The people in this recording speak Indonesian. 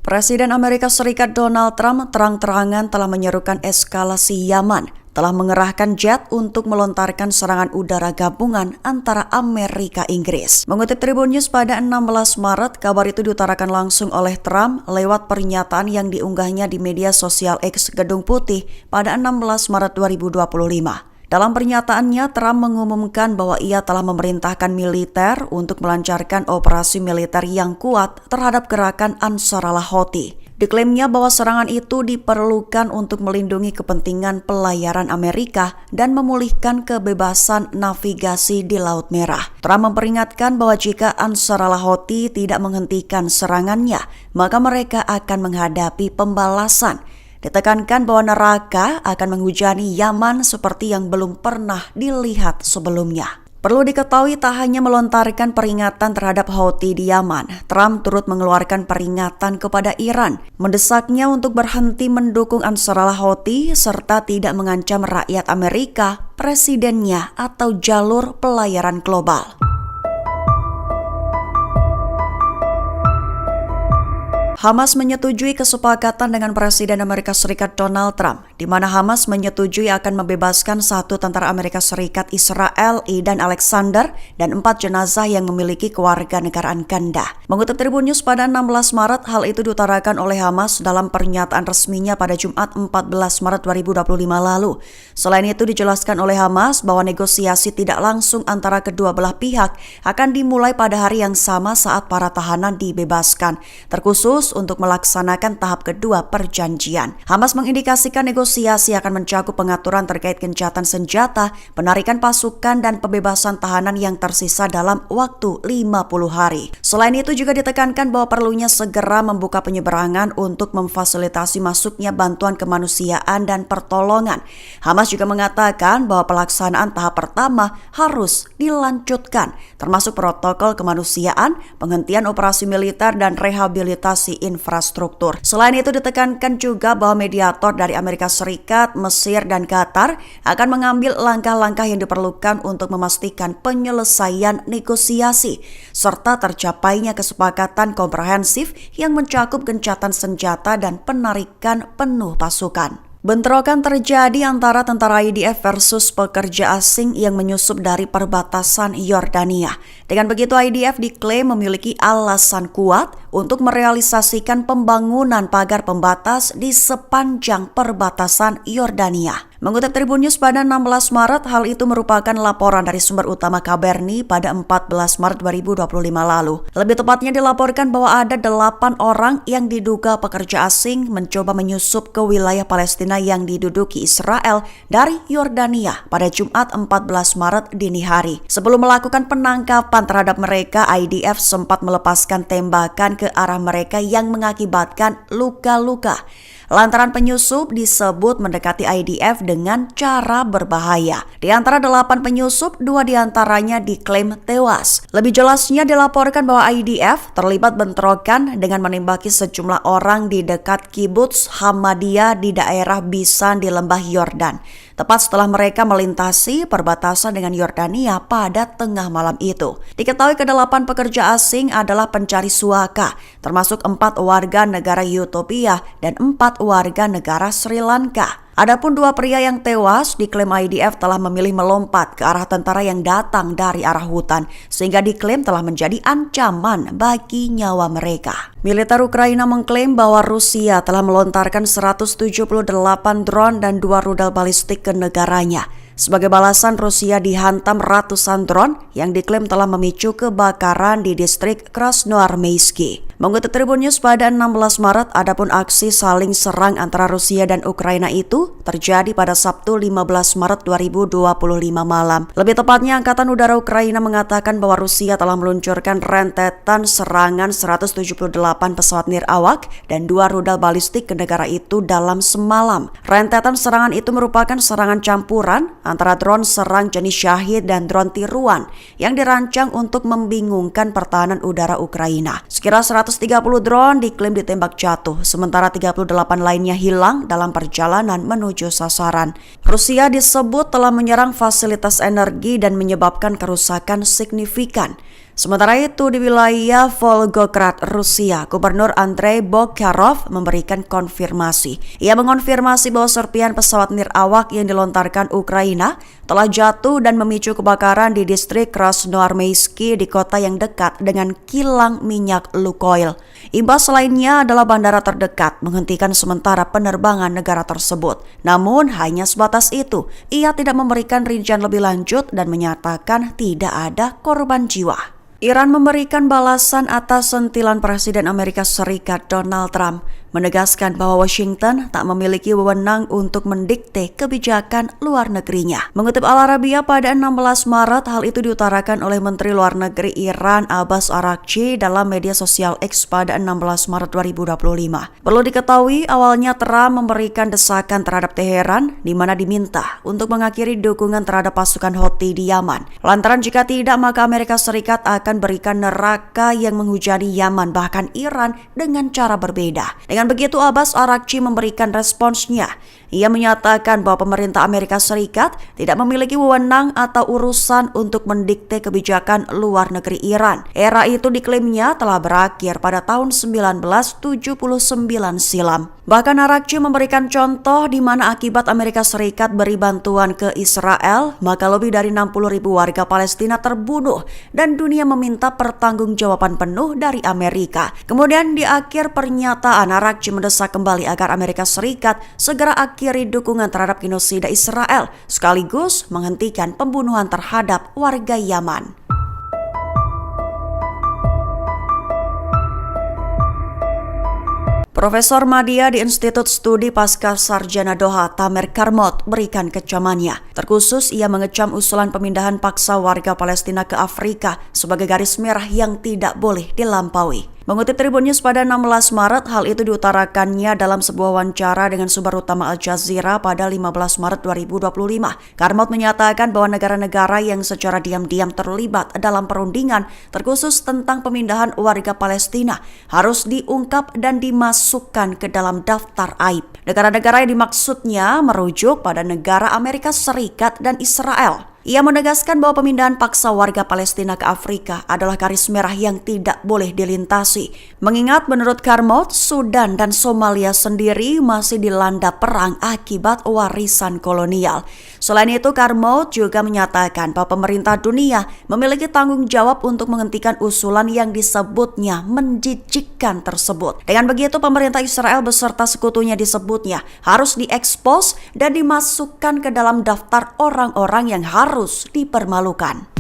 Presiden Amerika Serikat Donald Trump terang-terangan telah menyerukan eskalasi Yaman, telah mengerahkan jet untuk melontarkan serangan udara gabungan antara Amerika Inggris. Mengutip Tribun News pada 16 Maret, kabar itu diutarakan langsung oleh Trump lewat pernyataan yang diunggahnya di media sosial X Gedung Putih pada 16 Maret 2025. Dalam pernyataannya, Trump mengumumkan bahwa ia telah memerintahkan militer untuk melancarkan operasi militer yang kuat terhadap gerakan Ansarallah Houthi. Diklaimnya bahwa serangan itu diperlukan untuk melindungi kepentingan pelayaran Amerika dan memulihkan kebebasan navigasi di Laut Merah. Trump memperingatkan bahwa jika Ansarallah Houthi tidak menghentikan serangannya, maka mereka akan menghadapi pembalasan. Ditekankan bahwa neraka akan menghujani Yaman seperti yang belum pernah dilihat sebelumnya. Perlu diketahui tak hanya melontarkan peringatan terhadap Houthi di Yaman, Trump turut mengeluarkan peringatan kepada Iran, mendesaknya untuk berhenti mendukung Ansarallah Houthi serta tidak mengancam rakyat Amerika, presidennya atau jalur pelayaran global. Hamas menyetujui kesepakatan dengan Presiden Amerika Serikat Donald Trump, di mana Hamas menyetujui akan membebaskan 1 tentara Amerika Serikat Israel, Idan Alexander, dan 4 jenazah yang memiliki kewarganegaraan ganda. Mengutip Tribun News pada 16 Maret, hal itu diutarakan oleh Hamas dalam pernyataan resminya pada Jumat 14 Maret 2025 lalu. Selain itu dijelaskan oleh Hamas bahwa negosiasi tidak langsung antara kedua belah pihak akan dimulai pada hari yang sama saat para tahanan dibebaskan, terkhusus untuk melaksanakan tahap kedua perjanjian. Hamas mengindikasikan negosiasi akan mencakup pengaturan terkait gencatan senjata, penarikan pasukan, dan pembebasan tahanan yang tersisa dalam waktu 50 hari. Selain itu juga ditekankan bahwa perlunya segera membuka penyeberangan untuk memfasilitasi masuknya bantuan kemanusiaan dan pertolongan. Hamas juga mengatakan bahwa pelaksanaan tahap pertama harus dilanjutkan, termasuk protokol kemanusiaan, penghentian operasi militer, dan rehabilitasi infrastruktur. Selain itu ditekankan juga bahwa mediator dari Amerika Serikat, Mesir, dan Qatar akan mengambil langkah-langkah yang diperlukan untuk memastikan penyelesaian negosiasi serta tercapainya kesepakatan komprehensif yang mencakup gencatan senjata dan penarikan penuh pasukan. Bentrokan terjadi antara tentara IDF versus pekerja asing yang menyusup dari perbatasan Yordania. Dengan begitu, IDF diklaim memiliki alasan kuat untuk merealisasikan pembangunan pagar pembatas di sepanjang perbatasan Yordania. Mengutip Tribun News pada 16 Maret, hal itu merupakan laporan dari sumber utama KBRI pada 14 Maret 2025 lalu. Lebih tepatnya dilaporkan bahwa ada 8 orang yang diduga pekerja asing mencoba menyusup ke wilayah Palestina yang diduduki Israel dari Yordania pada Jumat 14 Maret dini hari. Sebelum melakukan penangkapan terhadap mereka, IDF sempat melepaskan tembakan ke arah mereka yang mengakibatkan luka-luka. Lantaran penyusup disebut mendekati IDF dengan cara berbahaya. Di antara 8 penyusup, 2 diantaranya diklaim tewas. Lebih jelasnya dilaporkan bahwa IDF terlibat bentrokan dengan menembaki sejumlah orang di dekat kibuts Hamadiyah di daerah Bisan di lembah Yordan, tepat setelah mereka melintasi perbatasan dengan Yordania pada tengah malam itu. Diketahui ke-8 pekerja asing adalah pencari suaka, termasuk 4 warga negara Ethiopia dan 4 warga negara Sri Lanka. Adapun 2 pria yang tewas diklaim IDF telah memilih melompat ke arah tentara yang datang dari arah hutan, sehingga diklaim telah menjadi ancaman bagi nyawa mereka. Militer Ukraina mengklaim bahwa Rusia telah melontarkan 178 drone dan 2 rudal balistik ke negaranya. Sebagai balasan, Rusia dihantam ratusan drone yang diklaim telah memicu kebakaran di distrik Krasnoarmeyski. Mengutip Tribun News pada 16 Maret, adapun aksi saling serang antara Rusia dan Ukraina itu terjadi pada Sabtu 15 Maret 2025 malam. Lebih tepatnya, Angkatan Udara Ukraina mengatakan bahwa Rusia telah meluncurkan rentetan serangan 178 pesawat nirawak dan 2 rudal balistik ke negara itu dalam semalam. Rentetan serangan itu merupakan serangan campuran antara drone serang jenis Shahid dan drone tiruan yang dirancang untuk membingungkan pertahanan udara Ukraina. Sekira 130 drone diklaim ditembak jatuh, sementara 38 lainnya hilang dalam perjalanan menuju sasaran. Rusia disebut telah menyerang fasilitas energi dan menyebabkan kerusakan signifikan. Sementara itu di wilayah Volgograd, Rusia, Gubernur Andrei Bokharov memberikan konfirmasi. Ia mengonfirmasi bahwa serpihan pesawat nirawak yang dilontarkan Ukraina telah jatuh dan memicu kebakaran di distrik Krasnoarmeysky di kota yang dekat dengan kilang minyak Lukoil. Imbas lainnya adalah bandara terdekat menghentikan sementara penerbangan negara tersebut. Namun hanya sebatas itu. Ia tidak memberikan rincian lebih lanjut dan menyatakan tidak ada korban jiwa. Iran memberikan balasan atas sentilan Presiden Amerika Serikat Donald Trump, menegaskan bahwa Washington tak memiliki wewenang untuk mendikte kebijakan luar negerinya. Mengutip Al Arabiya pada 16 Maret, hal itu diutarakan oleh Menteri Luar Negeri Iran Abbas Araghchi dalam media sosial X pada 16 Maret 2025. Perlu diketahui, awalnya Trump memberikan desakan terhadap Teheran, di mana diminta untuk mengakhiri dukungan terhadap pasukan Houthi di Yaman. Lantaran jika tidak, maka Amerika Serikat akan berikan neraka yang menghujani Yaman, bahkan Iran, dengan cara berbeda. Dengan begitu, Abbas Araghchi memberikan responsnya. Ia menyatakan bahwa pemerintah Amerika Serikat tidak memiliki wewenang atau urusan untuk mendikte kebijakan luar negeri Iran. Era itu diklaimnya telah berakhir pada tahun 1979 silam. Bahkan Araghchi memberikan contoh di mana akibat Amerika Serikat beri bantuan ke Israel, maka lebih dari 60.000 warga Palestina terbunuh dan dunia meminta pertanggungjawaban penuh dari Amerika. Kemudian di akhir pernyataan, Araghchi mendesak kembali agar Amerika Serikat segera akhiri dukungan terhadap genosida Israel, sekaligus menghentikan pembunuhan terhadap warga Yaman. Profesor Madya di Institut Studi Pasca Sarjana Doha, Tamer Karmot, berikan kecamannya. Terkhusus ia mengecam usulan pemindahan paksa warga Palestina ke Afrika sebagai garis merah yang tidak boleh dilampaui. Mengutip Tribun News pada 16 Maret, hal itu diutarakannya dalam sebuah wawancara dengan sumber utama Al Jazeera pada 15 Maret 2025. Karmot menyatakan bahwa negara-negara yang secara diam-diam terlibat dalam perundingan, terkhusus tentang pemindahan warga Palestina, harus diungkap dan dimasukkan ke dalam daftar aib. Negara-negara yang dimaksudnya merujuk pada negara Amerika Serikat dan Israel. Ia menegaskan bahwa pemindahan paksa warga Palestina ke Afrika adalah garis merah yang tidak boleh dilintasi. Mengingat menurut Karmot, Sudan dan Somalia sendiri masih dilanda perang akibat warisan kolonial. Selain itu, Karmot juga menyatakan bahwa pemerintah dunia memiliki tanggung jawab untuk menghentikan usulan yang disebutnya menjijikkan tersebut. Dengan begitu, pemerintah Israel beserta sekutunya disebutnya harus diekspos dan dimasukkan ke dalam daftar orang-orang yang harus dipermalukan.